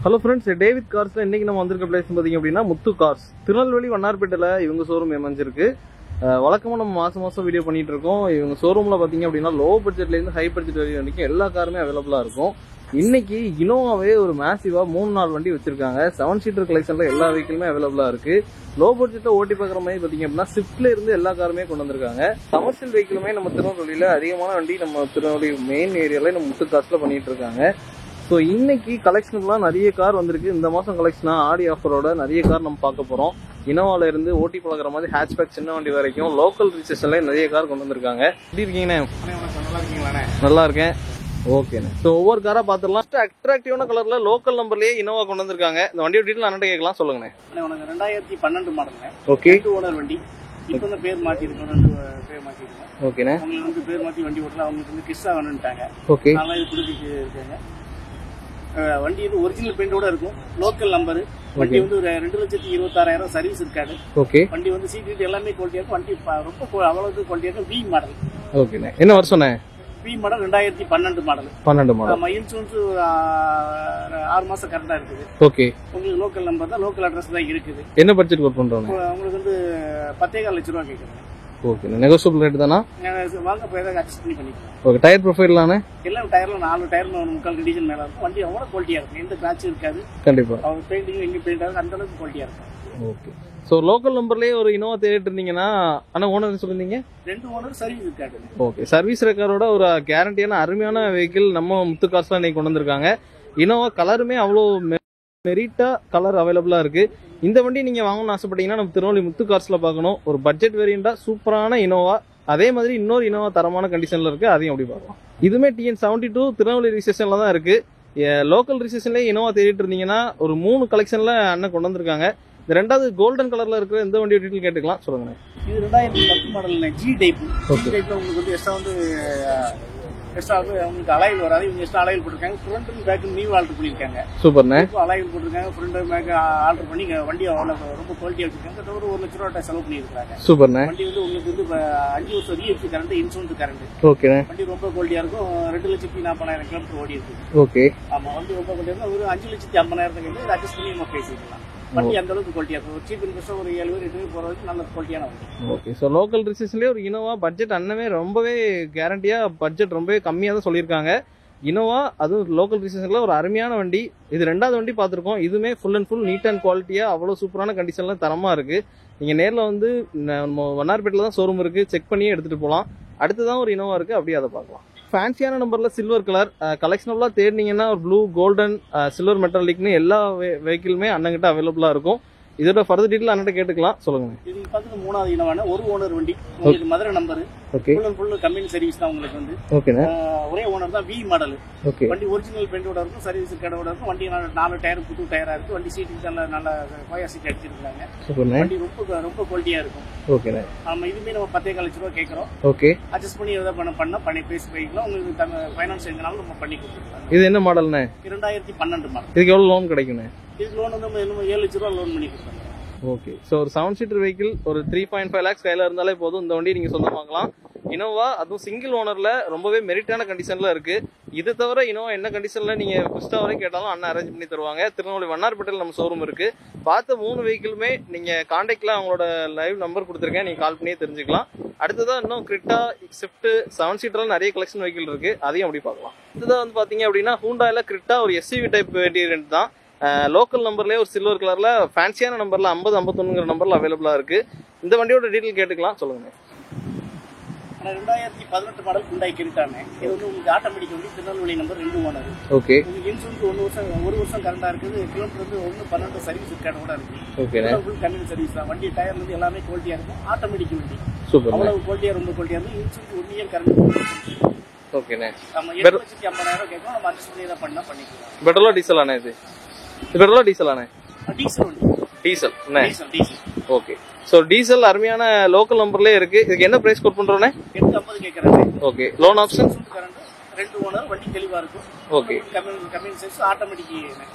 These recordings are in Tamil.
ஹலோ ஃப்ரெண்ட்ஸ், டேவிட் கார்ஸ்ல இன்னைக்கு நம்ம வந்திருக்க பிளேஸ் பார்த்தீங்க அப்படின்னா முத்து கார்ஸ். திருநெல்வேலி வண்ணார்பேட்டையில் இவங்க ஷோரூம் அமைஞ்சிருக்கு. வழக்கமாக நம்ம மாதம் வீடியோ பண்ணிட்டு இருக்கோம். இவங்க ஷோரூமில் பார்த்தீங்க அப்படின்னா லோ பட்ஜெட்லேருந்து ஹை பட்ஜெட் வரைக்கும் எல்லா காருமே அவைலபிளாக இருக்கும். இன்னைக்கு இனோவாவே ஒரு மேசிவா 3-4 வண்டி வச்சிருக்காங்க. 7 சீட்டர் கலெக்ஷன்ல எல்லா வெஹிக்கிளுமே அவைலபிளா இருக்கு. லோ பட்ஜெட்ல ஓட்டி பார்க்குற மாதிரி பாத்தீங்க அப்படின்னா ஸ்விஃப்ட்ல இருந்து எல்லா காருமே கொண்டு வந்திருக்காங்க. கமர்ஷியல் வெஹிக்கிளுமே நம்ம திருநெல்வேலியில அதிகமான வண்டி நம்ம திருநெல்வேலி மெயின் ஏரியால நம்ம முத்து காசுல பண்ணிட்டு இருக்காங்க. ஸோ இன்னைக்கு கலெக்ஷனுக்குலாம் நிறைய கார் வந்திருக்கு. இந்த மாசம் கலெக்ஷனா ஆடி ஆஃபரோட நிறைய கார் நம்ம பார்க்க போறோம். இனோவால இருந்து ஓட்டி பழகிற மாதிரி ஹேட்ச்பேக் சின்ன வண்டி வரைக்கும் லோக்கல் ரிஜிஸ்ட்ரேஷன்ல நிறைய கார் கொண்டு வந்திருக்காங்க. எப்படி இருக்கீங்கண்ணே? நல்லா இருக்கீங்களா? நல்லா இருக்கேன். ஓகேண்ணே. ஸோ ஒவ்வொரு காரா பார்த்துடலாம். அட்ராக்டிவான கலர்ல லோக்கல் நம்பர்லயே இனோவா கொண்டு வந்திருக்காங்க. இந்த வண்டியோட டீட்டெயில் அண்ணன் கேட்கலாம், சொல்லுங்கண்ணே. உனக்கு 2012 மாடலுங்க. ஓகே. 2 ஓனர் வண்டி. இப்போ வந்து பேர் மாத்திருக்கோம், 2 பேர் மாத்திருக்கோம். ஓகேண்ணே. அவங்களுக்கு வந்து பேர் மாத்தி வண்டி ஓட்டலாம். அவங்களுக்கு வந்து கிஸ்ஸா வேணும்ட்டாங்க. ஓகே. நல்லா இது கொடுத்துட்டு இருக்காங்க. வண்டி வந்து ஒரிஜினல் பெயிண்டோட இருக்கும். Local number. வண்டி வந்து ஒரு 2,26,000 சர்வீஸ் இருக்காது. ஓகே. வண்டி வந்து சீட் எல்லாமே குவாலிட்டியா இருக்கும். வண்டி ரொம்ப அவ்வளவு குவாலிட்டியா இருக்கும். V model. ஓகேண்ணே. என்ன வருஷம்ண்ணே? V model 2012 model. 12 மாடல். நம்ம இன்சூரன்ஸ் 6 மாசம் கரெக்டா இருக்குது. ஓகே. உங்களுக்கு லோக்கல் நம்பர் தான், லோக்கல் அட்ரஸ் தான் இருக்குது. என்ன பட்ஜெட் ஒர்க் பண்றோம்? உங்களுக்கு வந்து 10,4 லட்சம் ரூபா கேட்குறேன். ஓகே. நெகோஷியபிள் ரேட் தானா? வாங்க போய் ஏதாவது அட்ஜஸ்ட் பண்ணிக்கலாம். ஓகே. டயர் ப்ரொஃபைல்லானே? எல்லாம் டயர்ல 4 டயர் 3/4 கண்டிஷன் மேல இருக்கும். வண்டி அவ்வளோ குவாலிட்டியா இருக்கும். எந்த கிராச்சும் இருக்காது. கண்டிப்பா. அவங்க பெயிண்டிங் எங்க பெயிண்ட் ஆகுது, அந்த அளவுக்கு குவாலிட்டியா இருக்கும். ஓகே. ஸோ லோக்கல் நம்பர்லயே ஒரு இனோவா தேடிட்டு இருந்தீங்கன்னா, ஆனா ஓனர் சொல்லிருந்தீங்க 2 ஓனர் சர்வீஸ் இருக்காது. ஓகே. சர்வீஸ் ரெக்கார்டோட ஒரு கேரண்டியான அருமையான வெஹிக்கிள் நம்ம முத்து காசுல இன்னைக்கு கொண்டு வந்திருக்காங்க. இனோவா கலருமே அவ்வளோ மெரிட்டா கலர் அவைலபிளா இருக்கு. இந்த வண்டி நீங்க வாங்கணும்னு ஆசைப்பட்டீங்கன்னா நம்ம திருநெல்வேலி முத்து கார்ஸ்ல பார்க்கணும். ஒரு பட்ஜெட் வேரியண்டா சூப்பரான இனோவா, அதே மாதிரி இன்னொரு இனோவா தரமான கண்டிஷன்ல இருக்கு. அதையும் அப்படி பார்க்கலாம். இதுமே TN72 திருநெல்வேலி ரிஜிஸ்ட்ரேஷன்ல தான் இருக்கு. லோக்கல் ரிஜிஸ்ட்ரேஷன்லேயே இனோவா தேடிட்டு இருந்தீங்கன்னா ஒரு 3 கலெக்ஷன்ல அண்ணன் கொண்டு வந்திருக்காங்க. இந்த ரெண்டாவது கோல்டன் கலர்ல இருக்கிற இந்த வண்டியோட டீட்டெயில் கேட்டுக்கலாம், சொல்லுங்க. இது 2010 மாடல் ஜி டைப். ஜி டைப்ல உங்களுக்கு வந்து எக்ஸ்ட்ரா வந்து உங்களுக்கு அலைவில் வராது. இவங்க எக்ஸ்ட்ரா அலைவில் போட்டிருக்காங்க. Front and back new alter பண்ணியிருக்காங்க. சூப்பர்ண்ணே. அலைவில் போட்டிருக்காங்க. ஃப்ரண்ட் அண்ட் பேக் ஆல்டர் பண்ணி வண்டி அவ்வளோ ரொம்ப குவாலிட்டியா வச்சிருக்காங்க. ஒரு 1 லட்ச ரூபா செலவு பண்ணியிருக்காங்க. சூப்பர்ண்ணே. வண்டி வந்து உங்களுக்கு வந்து 5 வருஷம் ரீஎஃப்சி கரண்ட், இன்சூரன்ஸ் கரண்ட். ஓகே. வண்டி ரொம்ப குவாலிட்டியா இருக்கும். 2,40,000 கிலோமீட்டர் ஓடி இருக்கு. ஓகே. ஆமா, வண்டி ரொம்ப குவாலிட்டியா இருக்கும். ஒரு 5,50,000 அட்ஜஸ்ட் பண்ணி நம்ம பேசிக்கலாம். வண்டி அந்த அளவுக்கு குவாலிட்டியா இருக்கும். சீப் அண்ட் பெஸ்ட் ஒரு 70-80 போற வரைக்கும் நல்ல குவாலிட்டியான வண்டி. ஓகே. ஸோ லோக்கல் ரிஜிஸ்ட்ரேஷன்லேயே ஒரு இனோவா பட்ஜெட் அண்ணவே ரொம்பவே கேரண்டியா பட்ஜெட் ரொம்பவே கம்மியாக தான் சொல்லியிருக்காங்க. இனோவா அதுவும் லோக்கல் ரிஜிஸ்ட்ரேஷன்ல ஒரு அருமையான வண்டி. இது ரெண்டாவது வண்டி பார்த்துருக்கோம். இதுவுமே full and full neat and குவாலிட்டியா அவ்வளோ சூப்பரான கண்டிஷன்ல தரமா இருக்கு. நீங்க நேரில் வந்து நம்ம வண்ணார்பேட்டில் தான் ஷோரூம் இருக்கு, செக் பண்ணியே எடுத்துட்டு போகலாம். அடுத்துதான் ஒரு இனோவா இருக்கு, அப்படியே அதை பார்க்கலாம். ஃபேன்சியான நம்பர்ல சில்வர் கலர் கலெக்ஷனபிளா தேடினீங்கன்னா ஒரு ப்ளூ, கோல்டன், சில்வர் மெட்டாலிக்னு எல்லா வெஹிக்கிளுமே அண்ணங்கிட்ட அவைலபிளா இருக்கும். இதோட ஃபர்தர் டீடைல் அண்ணன் கேட்டுக்கலாம், சொல்லுங்க. இது பார்த்துட்டு 3வது இனோவான ஒரு ஓனர் வண்டி. உங்களுக்கு Madurai number. Okay. Full company service தான் உங்களுக்கு வந்து. ஓகேண்ணே. ஒரே ஓனர் தான். V model. ஓகே. வண்டி ஒரிஜினல் பெயிண்டோட இருக்கும், சர்வீஸ் கடவோட இருக்கும். வண்டி 4 டயர் புது டயரா இருக்கு. வண்டி சீட்டுக்கு நல்ல கோயா சீட் அடிச்சிருக்காங்க. சூப்பர்ண்ணே. வண்டி ரொம்ப குவாலிட்டியா இருக்கும். ஓகேண்ணே. ஆமா, இதுமே நம்ம 10,4 லட்ச ரூபா கேட்கறோம். ஓகே. அட்ஜஸ்ட் பண்ணி எதாவது பண்ணி பேசி போய்க்கலாம். உங்களுக்கு ஃபைனான்ஸ் எங்கனாலும் நம்ம பண்ணி கொடுத்துருக்கோம். இது என்ன மாடல்ண்ணே? 2012 மாடல். இதுக்கு எவ்வளவு லோன் கிடைக்குண்ணே? இதுக்கு லோன் வந்து நம்ம 7 லட்ச ரூபா லோன் பண்ணி கொடுத்துருக்கோம். ஓகே. ஸோ ஒரு 7 சீட்டர் வெஹிக்கிள் ஒரு 3.5 lakhs கையில இருந்தாலே போதும். இந்த வண்டி நீங்க சொந்தம் வாங்கலாம். இனோவா அதுவும் சிங்கிள் ஓனர்ல ரொம்பவே மெரிட்டான கண்டிஷன்ல இருக்கு. இது தவிர இனோவா என்ன கண்டிஷன்ல நீங்க கிறிஸ்டா வரை கேட்டாலும் அண்ணா அரேஞ்ச் பண்ணி தருவாங்க. திருநெல்வேலி வண்ணார்பேட்டையில் நம்ம ஷோரூம் இருக்கு. பார்த்த 3 வெஹிக்கிளுமே நீங்க கான்டாக்ட்ல அவங்களோட லைவ் நம்பர் கொடுத்துருக்கேன், நீங்க கால் பண்ணியே தெரிஞ்சுக்கலாம். அடுத்ததான் இன்னும் கிரிட்டா, ஸ்விஃப்ட் 7 சீட்டர்ல நிறைய கலெக்ஷன் வெஹிக்கிள் இருக்கு, அதையும் அப்படி பார்க்கலாம். அடுத்ததான் வந்து பாத்தீங்க அப்படின்னா ஹூண்டாயில கிரிட்டா ஒரு SUV டைப் வேரியன்ட் தான். லோக்கல் நம்பர்லயே ஒரு சில்வர் கலர்ல ஃபேன்சியான நம்பர்ல 50-51 நம்பர்ல அவைலபிளா இருக்கு. இந்த வண்டியோட டீடைல் கேட்டுக்கலாம், சொல்லுங்க. 2018 மாடல் ஹூண்டாய் கிரிட்டானே. இது வந்து உங்களுக்கு ஆட்டோமேட்டிக் வண்டி. Tirunelveli number 2 owner. ஓகே. உங்களுக்கு இன்சூரன்ஸ் 1 வருஷம் கரண்டா இருக்குது. கிலோமீட்டர் வந்து 1.12 சர்வீஸ் இருக்காது கூட இருக்கு. ஓகே. ஃபுல் கம்பெனி சர்வீஸ் தான். வண்டி டயர்ல இருந்து எல்லாமே குவாலிட்டியா இருக்கும். ஆட்டோமேட்டிக் வண்டி. சூப்பர். அவ்வளவு குவாலிட்டியா ரொம்ப குவாலிட்டியா இருக்கும். Insurance 1 year current. ஓகேண்ணே. நம்ம 7,50,000 கேட்கணும். நம்ம அட்ஜஸ்ட் பண்ணி பண்ணிக்கலாம். பெட்ரோலா டீசலாண்ணே? இது பெட்ரோலா டீசலாண்ணே? டீசல் வண்டி. டீசல். ஓகே. சோ டீசல் அருமையான லோக்கல் நம்பர்லயே இருக்கு. இதுக்கு என்ன பிரைஸ் கோட் பண்றோனே? 850 கேக்குறாங்க. ஓகே. Loan option? 2 ஓனர், வண்டி தெளிவா இருக்கும். Okay. Company service automatic.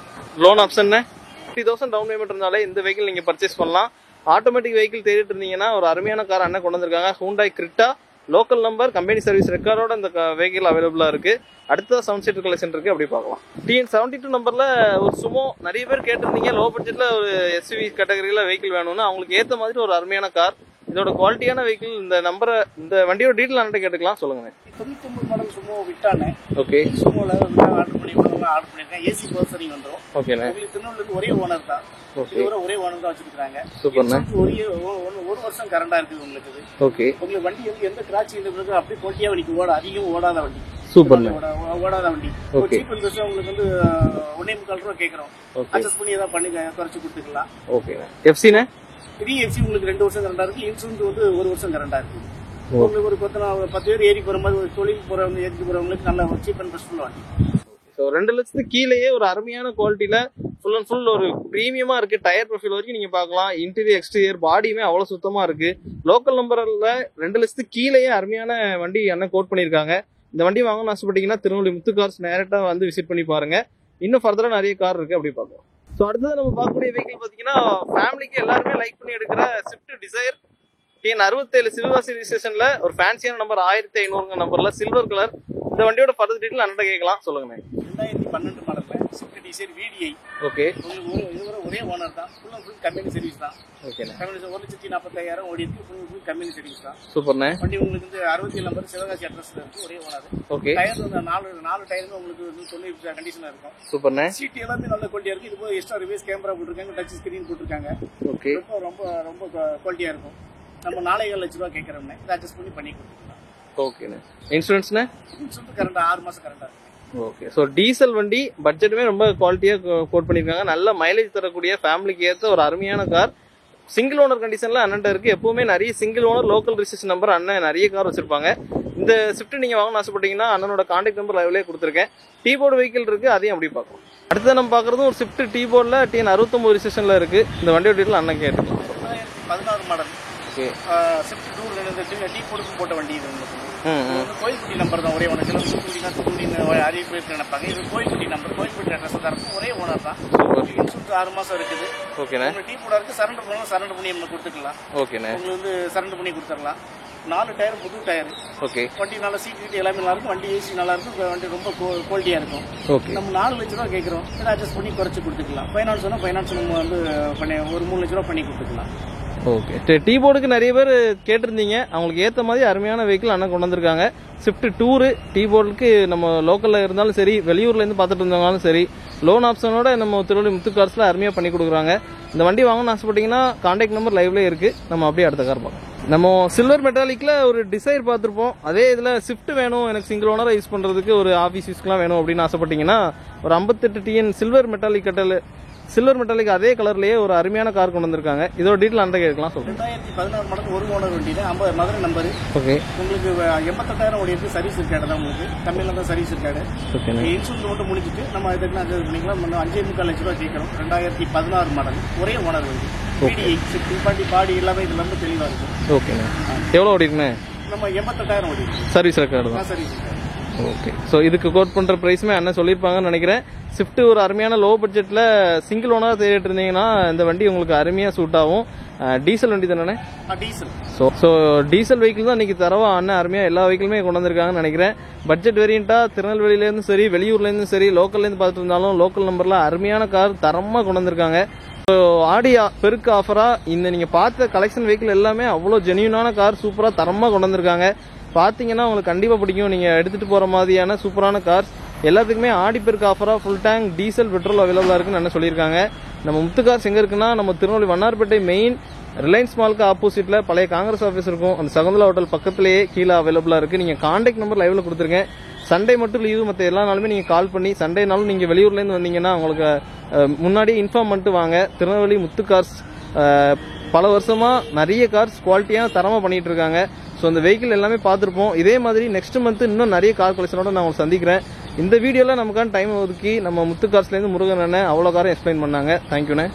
Loan option 50,000 down payment இருந்தாலே இந்த வெஹிக்கிள் நீங்க பர்ச்சேஸ் பண்ணலாம். ஆட்டோமேட்டிக் வெஹிக்கிள் தேடிட்டு இருந்தீங்கன்னா ஒரு அருமையான கார் அண்ணன் கொண்டு வந்திருக்காங்க. Hyundai Creta local number, company service ரெக்கார்டோட இந்த வெஹிக்கிள் அவைலபிளா இருக்கு. அடுத்ததான் 7 சீட்டர் கலெக்ஷன் இருக்கு, அப்படி பார்க்கலாம். TN72 நம்பர்ல ஒரு சுமோ நிறைய பேர் கேட்டிருந்தீங்க, லோ பட்ஜெட்ல ஒரு SUV கேட்டகரியில வெஹிக்கிள் வேணும்னு. அவங்களுக்கு ஏற்ற மாதிரி ஒரு அருமையான கார், இதோட குவாலிட்டியான வெஹிக்கிள். இந்த வண்டியோட டீட்டெயில் அண்ணன் கேட்டுக்கலாம், சொல்லுங்க. 99 மாடல் சுமோ விட்டானே. ஓகே, சுமோல ஆர்டர் பண்ணிருக்கேன். ஏசி பர்சனிங் வந்துரும். ஓகேண்ணே. உங்களுக்கு திருநெல்வேலிக்கு ஒரே ஓனர் தான். ஒரே ஓனர் தான் வச்சிருக்காங்க. சூப்பர்ண்ணே. ஒரு வருஷம் கரண்டா இருக்குது உங்களுக்கு. ஓகே, உங்களுக்கு வண்டி வந்து எந்த கிராட்சி இந்த பிறகு அப்படியே குவாலிட்டியா வண்டி அதிகம் ஓடாத வண்டி. சூப்பர் ஓடாத வண்டி. ஓகே, உங்களுக்கு வந்து 1.25 ரூபா கேட்கறோம். அட்ஜஸ்ட் பண்ணி ஏதாவது பண்ணி குறைச்சு கொடுத்துக்கலாம். ஓகேண்ணே. எஃப்சிண்ணே? FC உங்களுக்கு 2 வருஷம் கரண்டா இருக்கு. இன்சூரன்ஸ் வந்து 1 வருஷம் கரண்டா இருக்கு. உங்களுக்கு ஒரு 10 பேர் ஏறி போற மாதிரி, ஒரு தொழில் போறவங்க ஏறி போறவங்களுக்கு நல்ல சீப் அண்ட் பெஸ்ட் வண்டி. ஸோ 2 லட்சத்துக்கு கீழேயே ஒரு அருமையான குவாலிட்டியில ஃபுல் அண்ட் ஃபுல் ஒரு ப்ரீமியமா இருக்கு. டயர் ப்ரொஃபைல் வரைக்கும் நீங்க பார்க்கலாம். இன்டீரியர் எக்ஸ்டீரியர் பாடியுமே அவ்வளவு சுத்தமா இருக்கு. லோக்கல் நம்பர்ல 2 லட்சத்துக்கு கீழேயே அருமையான வண்டி அண்ணன் கோட் பண்ணிருக்காங்க. இந்த வண்டி வாங்கணும்னு ஆசைப்பட்டீங்கன்னா திருநெல்வேலி முத்து கார்ஸ் நேரட்டா வந்து விசிட் பண்ணி பாருங்க. இன்னும் ஃபர்தரா நிறைய கார் இருக்கு, அப்படி பார்க்கலாம். ஸோ அடுத்தது நம்ம பார்க்கக்கூடிய வெஹிக்கிள் பாத்தீங்கன்னா ஃபேமிலிக்கு எல்லாருமே லைக் பண்ணி எடுக்கிற ஸ்விஃப்ட் டிசைர் TN67 சில்வாசி ரிஜிஸ்ட்ரேஷன்ல ஒரு ஃபேன்சியான நம்பர் 1500 நம்பர்ல சில்வர் கலர். இந்த வண்டியோட ஃபர்தர் டீடைல் அண்ணன் கேட்கலாம், சொல்லுங்க. 2012 மாடல்ல ஸ்விஃப்ட் டிசைர் VDI. ஓகே, உங்களுக்கு ஒரே ஓனர் தான். Full and full company service தான். ஓகேண்ணே. 1,45,000 ஓடி இருக்கு. ஃபுல் கம்பெனி சர்வீஸ் தான். சூப்பர்ண்ணே. வண்டி உங்களுக்கு வந்து 67 நம்பர் சிவகாசி அட்ரஸ்ல இருக்கு. ஒரே ஓனர். ஓகே, டயர் வந்து 4 டயருமே உங்களுக்கு வந்து 90% கண்டிஷனா இருக்கும். சூப்பர்ண்ணே. சீட் எல்லாமே நல்ல குவாலிட்டியா இருக்கு. இது போய் எக்ஸ்ட்ரா ரிவர்ஸ் கேமரா போட்டுருக்காங்க, டச் ஸ்கிரீன் போட்டுருக்காங்க. ஓகே, ரொம்ப ரொம்ப குவாலிட்டியா இருக்கும். நம்ம 4.5 லட்ச ரூபா கேட்கறோம்னே, இதை அட்ஜஸ்ட் பண்ணி கொடுத்துக்கலாம். ஓகேண்ணே. இன்சூரன்ஸ்ண்ணே? இன்சூரன்ஸ் கரண்டா 6 மாசம் கரண்டா இருக்கு. ஓகே, ஸோ டீசல் வண்டி பட்ஜெட்டுமே ரொம்ப குவாலிட்டியா கோட் பண்ணிருக்காங்க. நல்ல மைலேஜ் தரக்கூடிய ஃபேமிலிக்கு ஏற்ற ஒரு அருமையான கார். சிங்கிள் ஓனர் கண்டிஷன்ல அண்ணன் இருக்கு. எப்பவுமே நிறைய single owner local registration number அண்ணன் நிறைய கார் வச்சிருப்பாங்க. இந்த ஸ்விஃப்ட் நீங்க வாங்கணும்னு ஆசைப்பட்டீங்கன்னா அண்ணனோட கான்டாக்ட் நம்பர் லைவ்லேயே கொடுத்துருக்கேன். டீ போர்டு வெஹிக்கிள் இருக்கு, அதையும் அப்படி பார்க்கலாம். அடுத்து நம்ம பார்க்கறதும் ஒரு ஸ்விஃப்ட் டீ போர்டில் TN69 ரிஜிஸ்ட்ரேஷன்ல இருக்கு. இந்த வண்டியோட டீட்டெயில் அண்ணன் கேட்டுக்கலாம். 2016 model. Okay, Swift tour tea போர்டுக்கு போட்ட வண்டி இது. கோயில்குட்டி நம்பர் தான். ஒரே ஓனர். சில தூத்துக்குடின்னு அறிய பேருக்கு நினைப்பாங்க. இது கோயில்குட்டி நம்பர். கோயில்குட்டி அட்ரஸ் தான் இருக்கும். ஒரே ஓனர் தான். இன்சூரன்ஸ் 6 மாசம் இருக்குது. ஓகேண்ணே. டீ போர்டா இருக்கு. சரண்டர் பண்ணி நம்ம கொடுத்துக்கலாம். ஓகேண்ணே. உங்களுக்கு வந்து சரண்டர் பண்ணி கொடுத்துடலாம். 4 டயர் புது டயர். ஓகே, வண்டி நல்ல சீட் எல்லாமே நல்லா இருக்கும். வண்டி ஏசி நல்லா இருக்கும். வண்டி ரொம்ப குவாலிட்டியா இருக்கும். ஓகே, நம்ம 4 லட்ச ரூபா கேட்கறோம். இதை அட்ஜஸ்ட் பண்ணி குறைச்சு கொடுத்துக்கலாம். ஃபைனான்ஸ் நம்ம வந்து ஒரு 3 லட்ச ரூபா பண்ணி கொடுத்துக்கலாம். ஓகே, டீ போர்டுக்கு நிறைய பேர் கேட்டிருந்தீங்க. அவங்களுக்கு ஏற்ற மாதிரி அருமையான வெஹிக்கிள் அண்ணன் கொண்டு வந்திருக்காங்க. ஸ்விஃப்ட் டூரு டீ போர்டுக்கு நம்ம லோக்கல்ல இருந்தாலும் சரி, வெளியூர்ல இருந்து பார்த்துட்டு இருந்தாலும் சரி, லோன் ஆப்ஷனோட நம்ம திருவள்ளூர் முத்து கார்ஸ்ல அருமையா பண்ணி கொடுக்குறாங்க. இந்த வண்டி வாங்கணும்னு ஆசைப்பட்டீங்கன்னா கான்டாக்ட் நம்பர் லைவ்ல இருக்கு. நம்ம அப்படியே அடுத்த கார் பார்க்கலாம். நம்ம சில்வர் மெட்டாலிக்ல ஒரு டிசைர் பார்த்துருப்போம். அதே இதுல ஸ்விஃப்ட் வேணும், எனக்கு சிங்கிள் ஓனரா யூஸ் பண்றதுக்கு, ஒரு ஆஃபீஸ் யூஸ்க்குலாம் வேணும் அப்படின்னு ஆசைப்பட்டீங்கன்னா ஒரு 58 TN சில்வர் மெட்டாலிக் அதே கலர்லயே ஒரு அருமையான கார் கொண்டு வந்திருக்காங்க. இதோட டீட்டெயில் அந்த கேட்கலாம், சொல்லுங்க. 2016 மாடல் ஒரு ஓனர் வண்டி தான். 50 மதுரை நம்பர். ஓகே, உங்களுக்கு 88,000 ஓடி இருக்கு. சர்வீஸ் இருக்காடு தான் உங்களுக்கு. தமிழ்ல தான் சர்வீஸ் இருக்காடு. இன்சூரன்ஸ் மட்டும் முடிஞ்சிட்டு நம்ம இதுக்கு அட்ஜஸ்ட் பண்ணிக்கலாம். 5.25 லட்ச ரூபா கேட்கறோம். 2016 மாடல் ஒரே ஓனர் வண்டி. VDI பாடி எல்லாமே இதுல இருந்து தெளிவா இருக்கு. ஓகேண்ணே. எவ்வளவு ஓடி இருக்குண்ணே? நம்ம 88,000 ஓடி இருக்கு. சர்வீஸ் ரெக்கார்டு தான். Service record. ஓகே, ஸோ இதுக்கு கோட் பண்ற பிரைஸுமே அண்ணன் சொல்லியிருப்பாங்கன்னு நினைக்கிறேன். ஸ்விஃப்ட் ஒரு அருமையான லோ பட்ஜெட்ல சிங்கிள் ஓனரா தேடிட்டு இருந்தீங்கன்னா இந்த வண்டி உங்களுக்கு அருமையா சூட் ஆகும். டீசல் வண்டி தானே? டீசல். ஸோ டீசல் வெஹிக்கிள் தான் இன்னைக்கு தரவா அண்ணன் அருமையா எல்லா வெஹிக்கிளுமே கொண்டு வந்திருக்காங்கன்னு நினைக்கிறேன். பட்ஜெட் வேரியண்டா திருநெல்வேலியில இருந்து சரி, வெளியூர்ல இருந்தும் சரி, லோக்கல்ல இருந்து பார்த்துட்டு இருந்தாலும் லோக்கல் நம்பர்ல அருமையான கார் தரமா கொண்டு வந்திருக்காங்க. ஆடி பெருக்கு ஆஃபரா இந்த நீங்க பார்த்த கலெக்ஷன் வெஹிக்கிள் எல்லாமே அவ்வளவு ஜெனியூனான கார், சூப்பரா தரமா கொண்டு வந்திருக்காங்க. பாத்தீங்கன்னா உங்களுக்கு கண்டிப்பா பிடிக்கும். நீங்க எடுத்துட்டு போற மாதிரியான சூப்பரான கார்ஸ் எல்லாத்துக்குமே Aadi Perukku ஆஃபரா full tank diesel petrol அவைலபிளா இருக்குன்னு என்ன சொல்லியிருக்காங்க. நம்ம முத்து கார்ஸ் எங்க இருக்குன்னா நம்ம திருநெல்வேலி வண்ணார்பேட்டை மெயின் ரிலையன்ஸ் மாலுக்கு ஆப்போசிட்ல பழைய காங்கிரஸ் ஆஃபீஸ் இருக்கும். அந்த சகுந்தலா ஹோட்டல் பக்கத்திலேயே கீழே அவைலபிளா இருக்கு. நீங்க கான்டாக்ட் நம்பர் லைவ்ல கொடுத்துருக்கேன். சண்டே மட்டும் லீவு, மற்ற எல்லா நாளுமே நீங்க கால் பண்ணி, சண்டேனாலும் நீங்க வெளியூர்ல இருந்து வந்தீங்கன்னா உங்களுக்கு முன்னாடியே இன்ஃபார்ம் பண்ணிட்டு வாங்க. திருநெல்வேலி முத்து கார்ஸ் பல வருஷமா நிறைய கார்ஸ் குவாலிட்டியா தரமா பண்ணிட்டு இருக்காங்க. ஸோ அந்த வெஹிக்கிள் எல்லாமே பார்த்துருப்போம். இதே மாதிரி நெக்ஸ்ட் மந்த் இன்னும் நிறைய கார் கலெக்ஷனோட நான் உங்களுக்கு சந்திக்கிறேன். இந்த வீடியோல நமக்கான டைம் ஒதுக்கி நம்ம முத்து கார்ஸ்லேருந்து முருகன் அண்ணன் அவ்வளோ காரம் எக்ஸ்பிளைன் பண்ணாங்க. தேங்க்யூண்ணே.